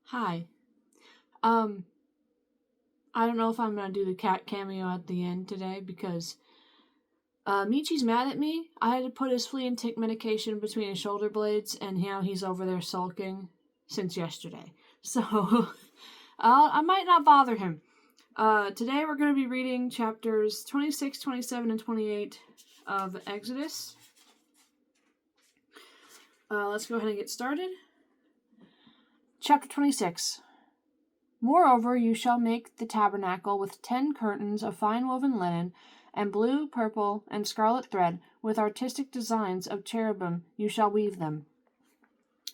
Hi. Um, I don't know if I'm gonna do the cat cameo at the end today because Michi's mad at me. I had to put his flea and tick medication between his shoulder blades, and now he's over there sulking since yesterday. So I might not bother him. Today we're going to be reading chapters 26, 27, and 28 of Exodus. Let's go ahead and get started. Chapter 26. Moreover, you shall make the tabernacle with 10 curtains of fine woven linen, and blue, purple, and scarlet thread, with artistic designs of cherubim you shall weave them.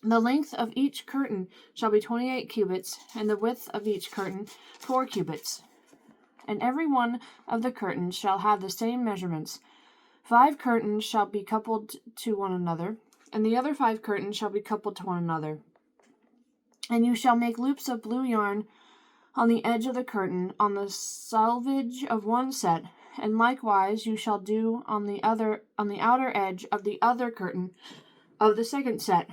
The length of each curtain shall be 28 cubits, and the width of each curtain 4 cubits. And every one of the curtains shall have the same measurements. 5 curtains shall be coupled to one another, and the other 5 curtains shall be coupled to one another. And you shall make loops of blue yarn on the edge of the curtain, on the selvage of one set, and likewise you shall do on the outer edge of the other curtain of the second set.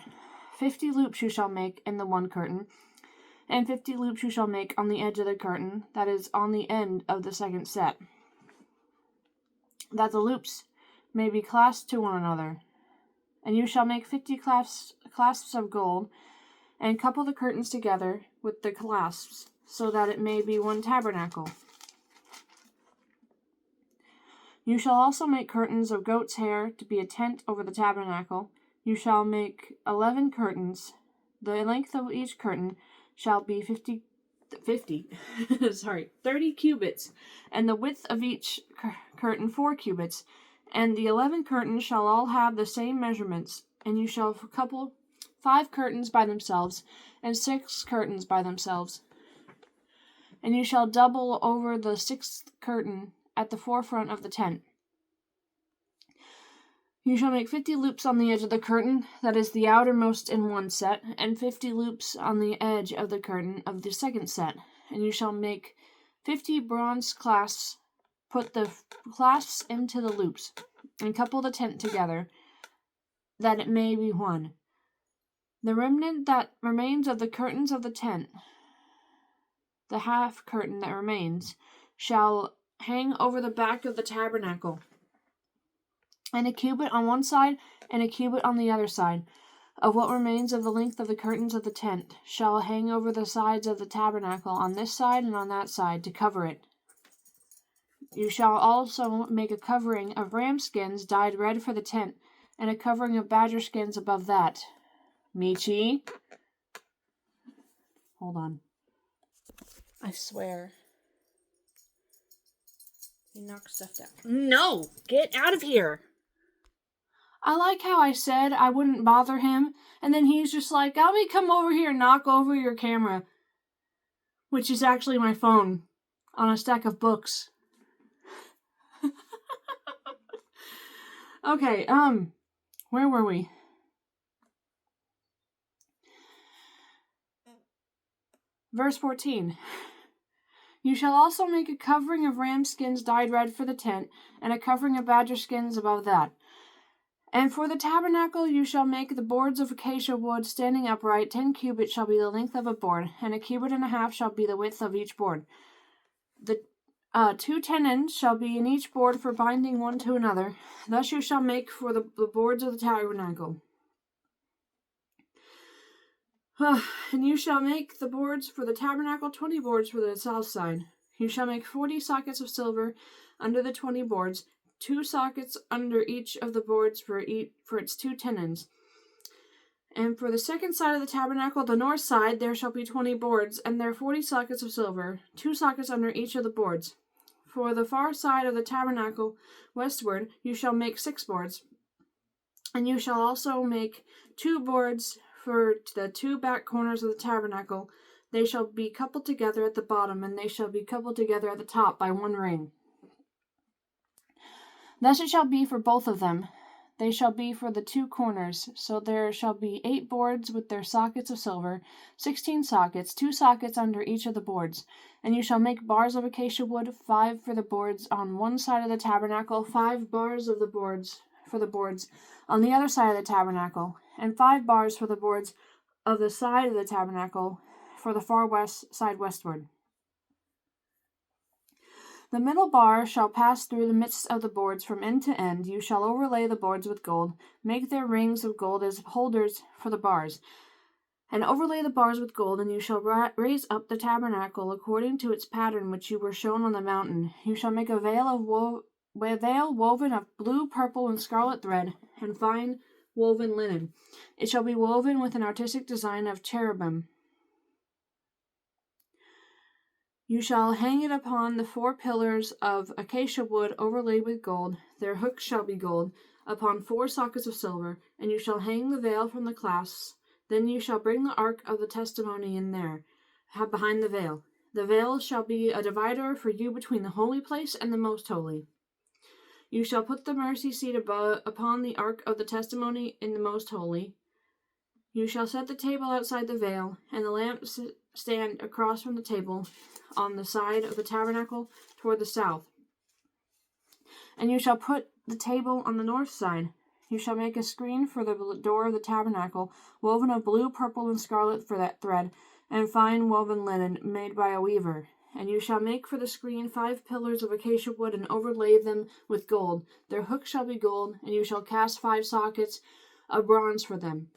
50 loops you shall make in the one curtain, and 50 loops you shall make on the edge of the curtain that is on the end of the second set, that the loops may be clasped to one another. And you shall make 50 clasps of gold, and couple the curtains together with the clasps, so that it may be one tabernacle. You shall also make curtains of goat's hair to be a tent over the tabernacle. You shall make 11 curtains. The length of each curtain shall be 30 cubits, and the width of each curtain 4 cubits. And the 11 curtains shall all have the same measurements, and you shall couple 5 curtains by themselves, and 6 curtains by themselves. And you shall double over the 6th curtain at the forefront of the tent. You shall make 50 loops on the edge of the curtain, that is the outermost in one set, and 50 loops on the edge of the curtain of the second set. And you shall make 50 bronze clasps, put the clasps into the loops, and couple the tent together, that it may be one. The remnant that remains of the curtains of the tent, the half curtain that remains, shall hang over the back of the tabernacle, and a cubit on one side and a cubit on the other side of what remains of the length of the curtains of the tent shall hang over the sides of the tabernacle on this side and on that side to cover it. You shall also make a covering of ram skins dyed red for the tent, and a covering of badger skins above that. Michi? Hold on. I swear. He knocked stuff down. No! Get out of here! I like how I said I wouldn't bother him, and then he's just like, let me come over here and knock over your camera. Which is actually my phone on a stack of books. Okay, where were we? Verse 14. You shall also make a covering of ram skins dyed red for the tent, and a covering of badger skins above that. And for the tabernacle you shall make the boards of acacia wood standing upright. 10 cubits shall be the length of a board, and a cubit and a half shall be the width of each board. The 2 tenons shall be in each board for binding one to another. Thus you shall make for the boards of the tabernacle. And you shall make the boards for the tabernacle 20 boards for the south side. You shall make 40 sockets of silver under the 20 boards, 2 sockets under each of the boards for its 2 tenons. And for the second side of the tabernacle, the north side, there shall be 20 boards, and there 40 sockets of silver, 2 sockets under each of the boards. For the far side of the tabernacle, westward, you shall make 6 boards. And you shall also make 2 boards for the 2 back corners of the tabernacle. They shall be coupled together at the bottom, and they shall be coupled together at the top by 1 ring. Thus it shall be for both of them. They shall be for the 2 corners. So there shall be 8 boards with their sockets of silver, 16 sockets, 2 sockets under each of the boards. And you shall make bars of acacia wood, 5 for the boards on one side of the tabernacle, 5 bars of the boards for the boards on the other side of the tabernacle, and 5 bars for the boards of the side of the tabernacle for the far west side westward. The middle bar shall pass through the midst of the boards from end to end. You shall overlay the boards with gold, make their rings of gold as holders for the bars, and overlay the bars with gold, and you shall raise up the tabernacle according to its pattern which you were shown on the mountain. You shall make a veil woven of blue, purple, and scarlet thread, and fine woven linen. It shall be woven with an artistic design of cherubim. You shall hang it upon the 4 pillars of acacia wood overlaid with gold. Their hooks shall be gold, upon 4 sockets of silver, and you shall hang the veil from the clasps. Then you shall bring the ark of the testimony in there, behind the veil. The veil shall be a divider for you between the holy place and the most holy. You shall put the mercy seat upon the ark of the testimony in the most holy. You shall set the table outside the veil, and the lamp stand across from the table on the side of the tabernacle toward the south. And you shall put the table on the north side. You shall make a screen for the door of the tabernacle, woven of blue, purple, and scarlet thread, and fine woven linen, made by a weaver. And you shall make for the screen 5 pillars of acacia wood, and overlay them with gold. Their hooks shall be gold, and you shall cast 5 sockets of bronze for them.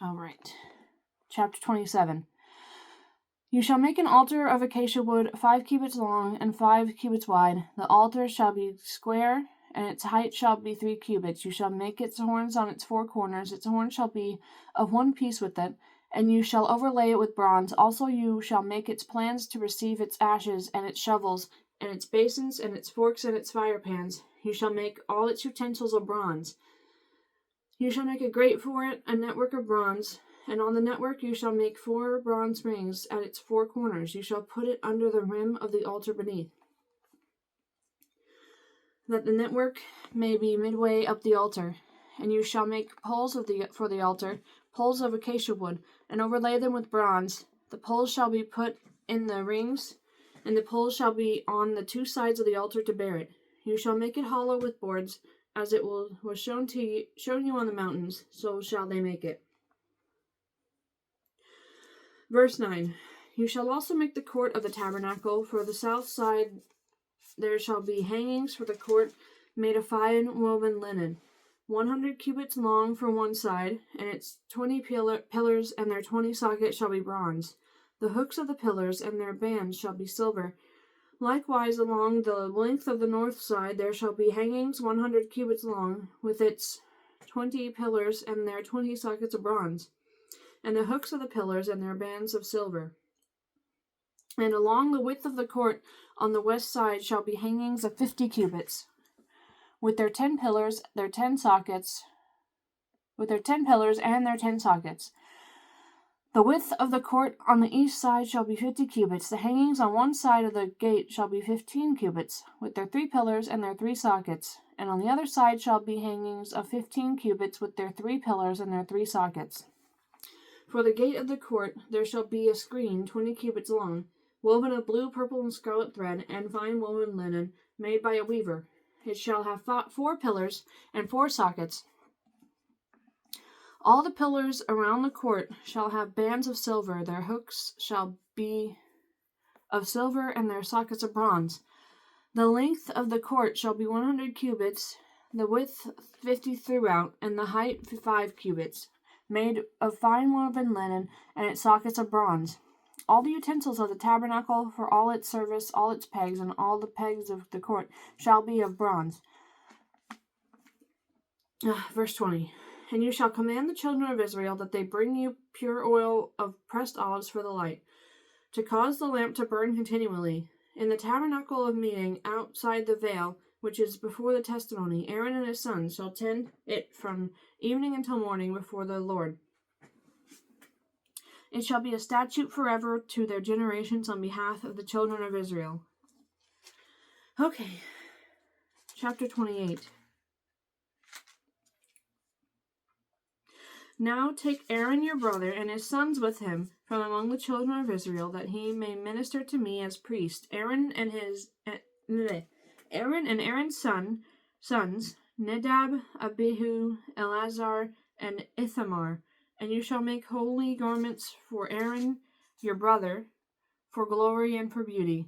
All right. Chapter 27. You shall make an altar of acacia wood, 5 cubits long and 5 cubits wide. The altar shall be square, and its height shall be 3 cubits. You shall make its horns on its 4 corners. Its horns shall be of one piece with it, and you shall overlay it with bronze. Also you shall make its plans to receive its ashes, and its shovels, and its basins, and its forks, and its fire pans. You shall make all its utensils of bronze. You shall make a grate for it, a network of bronze, and on the network you shall make 4 bronze rings at its 4 corners. You shall put it under the rim of the altar beneath, that the network may be midway up the altar. And you shall make poles for the altar, poles of acacia wood, and overlay them with bronze. The poles shall be put in the rings, and the poles shall be on the 2 sides of the altar to bear it. You shall make it hollow with boards, as it was shown you on the mountains, so shall they make it. Verse 9. You shall also make the court of the tabernacle. For the south side there shall be hangings for the court made of fine woven linen, 100 cubits long for one side, and its 20 pillars and their 20 sockets shall be bronze. The hooks of the pillars and their bands shall be silver. Likewise along the length of the north side there shall be hangings 100 cubits long, with its 20 pillars and their 20 sockets of bronze, and the hooks of the pillars and their bands of silver. And along the width of the court on the west side shall be hangings of 50 cubits, with their 10 pillars, their 10 sockets, with their 10 pillars and their 10 sockets. The width of the court on the east side shall be 50 cubits. The hangings on one side of the gate shall be 15 cubits, with their 3 pillars and their 3 sockets. And on the other side shall be hangings of 15 cubits, with their 3 pillars and their 3 sockets. For the gate of the court there shall be a screen 20 cubits long, woven of blue, purple, and scarlet thread, and fine woven linen, made by a weaver. It shall have 4 pillars and 4 sockets. All the pillars around the court shall have bands of silver. Their hooks shall be of silver, and their sockets of bronze. The length of the court shall be 100 cubits, the width 50 throughout, and the height 5 cubits, made of fine woven linen, and its sockets of bronze. All the utensils of the tabernacle for all its service, all its pegs, and all the pegs of the court shall be of bronze. Verse 20. And you shall command the children of Israel that they bring you pure oil of pressed olives for the light, to cause the lamp to burn continually. In the tabernacle of meeting, outside the veil, which is before the testimony, Aaron and his sons shall tend it from evening until morning before the Lord. It shall be a statute forever to their generations on behalf of the children of Israel. Okay, chapter 28. Now take Aaron your brother and his sons with him from among the children of Israel, that he may minister to me as priest. Aaron and Aaron's sons, Nadab, Abihu, Eleazar, and Ithamar, And you shall make holy garments for Aaron your brother, for glory and for beauty.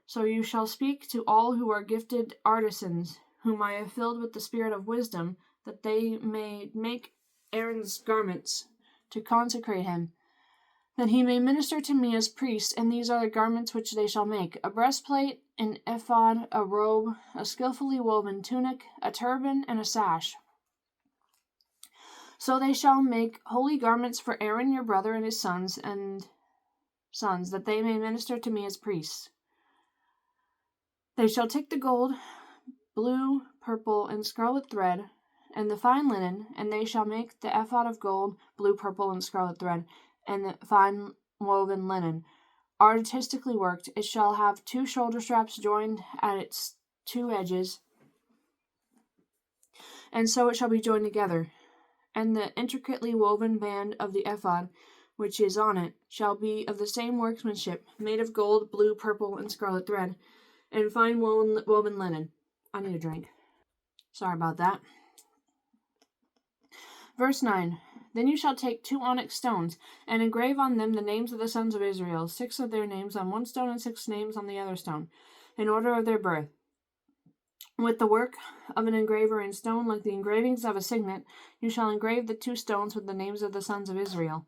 So you shall speak to all who are gifted artisans, whom I have filled with the spirit of wisdom, that they may make Aaron's garments, to consecrate him, that he may minister to me as priest. And these are the garments which they shall make: a breastplate, an ephod, a robe, a skillfully woven tunic, a turban, and a sash. So they shall make holy garments for Aaron your brother and his sons, that they may minister to me as priests. They shall take the gold, blue, purple, and scarlet thread, and the fine linen, and they shall make the ephod of gold, blue, purple, and scarlet thread, and the fine woven linen, artistically worked. It shall have 2 shoulder straps joined at its 2 edges, and so it shall be joined together. And the intricately woven band of the ephod, which is on it, shall be of the same workmanship, made of gold, blue, purple, and scarlet thread, and fine woven linen. I need a drink. Sorry about that. Verse 9. Then you shall take 2 onyx stones, and engrave on them the names of the sons of Israel, 6 of their names on one stone, and 6 names on the other stone, in order of their birth. With the work of an engraver in stone, like the engravings of a signet, you shall engrave the 2 stones with the names of the sons of Israel.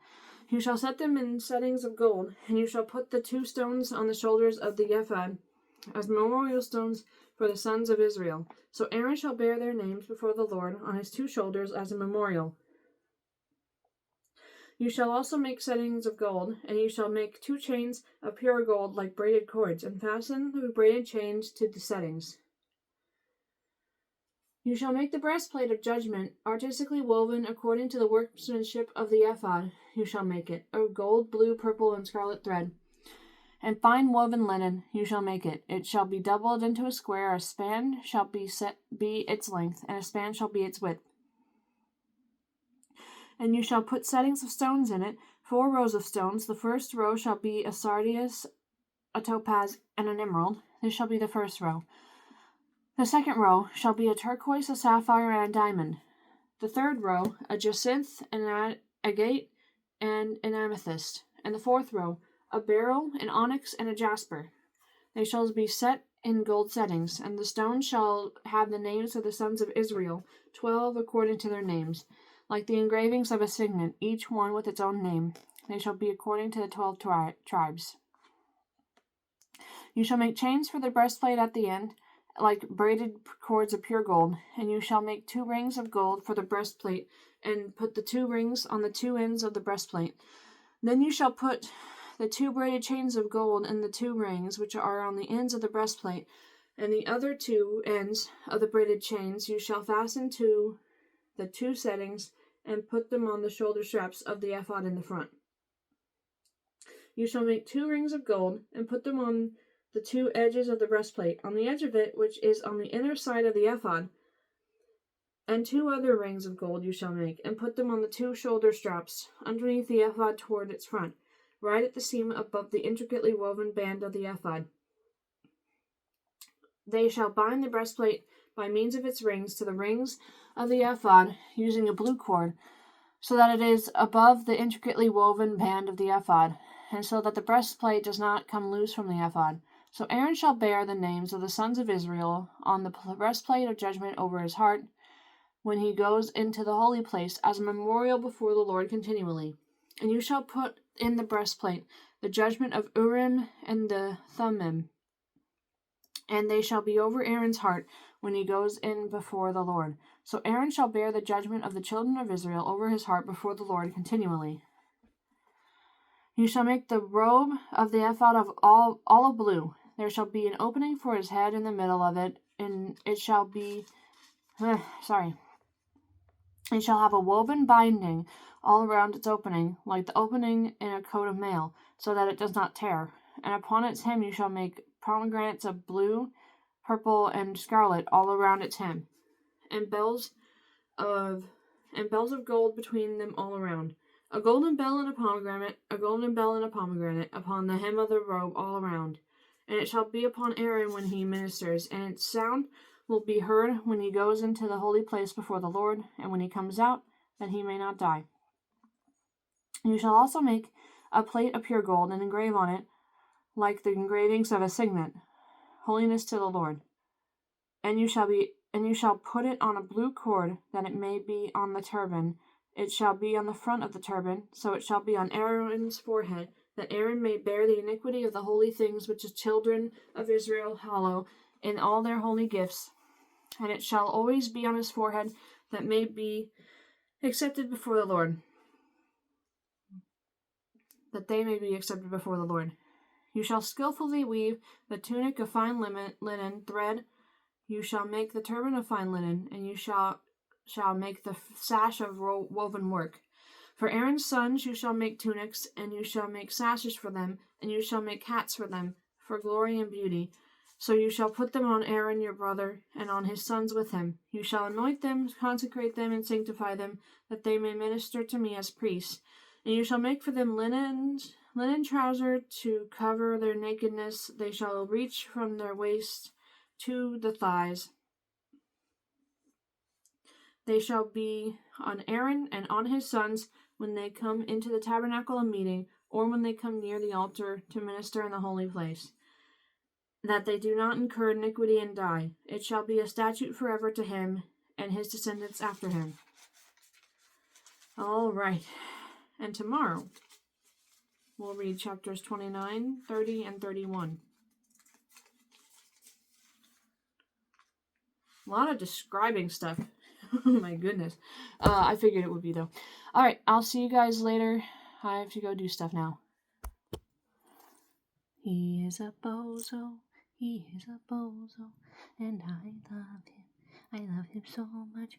You shall set them in settings of gold, and you shall put the 2 stones on the shoulders of the ephod as memorial stones for the sons of Israel. So Aaron shall bear their names before the Lord on his 2 shoulders as a memorial. You shall also make settings of gold, and you shall make 2 chains of pure gold like braided cords, and fasten the braided chains to the settings. You shall make the breastplate of judgment, artistically woven according to the workmanship of the ephod. You shall make it of gold, blue, purple, and scarlet thread, and fine woven linen. You shall make it. It shall be doubled into a square. A span shall be its length, and a span shall be its width. And you shall put settings of stones in it, 4 rows of stones. The first row shall be a sardius, a topaz, and an emerald. This shall be the first row. The second row shall be a turquoise, a sapphire, and a diamond. The third row, a jacinth, an agate, and an amethyst. And the fourth row, a beryl, an onyx, and a jasper. They shall be set in gold settings, and the stones shall have the names of the sons of Israel, 12 according to their names, like the engravings of a signet, each one with its own name. They shall be according to the 12 tribes. You shall make chains for the breastplate at the end, like braided cords of pure gold, and you shall make 2 rings of gold for the breastplate, and put the 2 rings on the 2 ends of the breastplate. Then you shall put the 2 braided chains of gold in the 2 rings which are on the ends of the breastplate, and the other 2 ends of the braided chains you shall fasten to the 2 settings, and put them on the shoulder straps of the ephod in the front. You shall make 2 rings of gold, and put them on the 2 edges of the breastplate, on the edge of it which is on the inner side of the ephod. And 2 other rings of gold you shall make, and put them on the 2 shoulder straps, underneath the ephod toward its front, right at the seam above the intricately woven band of the ephod. They shall bind the breastplate by means of its rings to the rings of the ephod, using a blue cord, so that it is above the intricately woven band of the ephod, and so that the breastplate does not come loose from the ephod. So Aaron shall bear the names of the sons of Israel on the breastplate of judgment over his heart, when he goes into the holy place, as a memorial before the Lord continually. And you shall put in the breastplate the judgment of Urim and the Thummim, and they shall be over Aaron's heart when he goes in before the Lord. So Aaron shall bear the judgment of the children of Israel over his heart before the Lord continually. You shall make the robe of the ephod of olive blue. There shall be an opening for his head in the middle of it, and it shall be It shall have a woven binding all around its opening, like the opening in a coat of mail, so that it does not tear. And upon its hem you shall make pomegranates of blue, purple, and scarlet all around its hem, and bells of gold between them all around. A golden bell and a pomegranate, upon the hem of the robe all around. And it shall be upon Aaron when he ministers, and its sound will be heard when he goes into the holy place before the Lord, and when he comes out, that he may not die. You shall also make a plate of pure gold, and engrave on it, like the engravings of a signet, holiness to the Lord. And you shall put it on a blue cord, that it may be on the turban. It shall be on the front of the turban, so it shall be on Aaron's forehead, that Aaron may bear the iniquity of the holy things which the children of Israel hallow in all their holy gifts. And it shall always be on his forehead, that may be accepted before the Lord. That they may be accepted before the Lord. You shall skillfully weave the tunic of fine linen thread. You shall make the turban of fine linen, and you shall make the sash of woven work. For Aaron's sons you shall make tunics, and you shall make sashes for them, and you shall make hats for them, for glory and beauty. So you shall put them on Aaron your brother, and on his sons with him. You shall anoint them, consecrate them, and sanctify them, that they may minister to me as priests. And you shall make for them linen trouser to cover their nakedness. They shall reach from their waist to the thighs. They shall be on Aaron and on his sons when they come into the tabernacle of meeting, or when they come near the altar to minister in the holy place, that they do not incur iniquity and die. It shall be a statute forever to him and his descendants after him. All right. And tomorrow, we'll read chapters 29, 30, and 31. A lot of describing stuff. Oh my goodness. I figured it would be, though. Alright, I'll see you guys later. I have to go do stuff now. He is a bozo. He is a bozo. And I love him. I love him so much.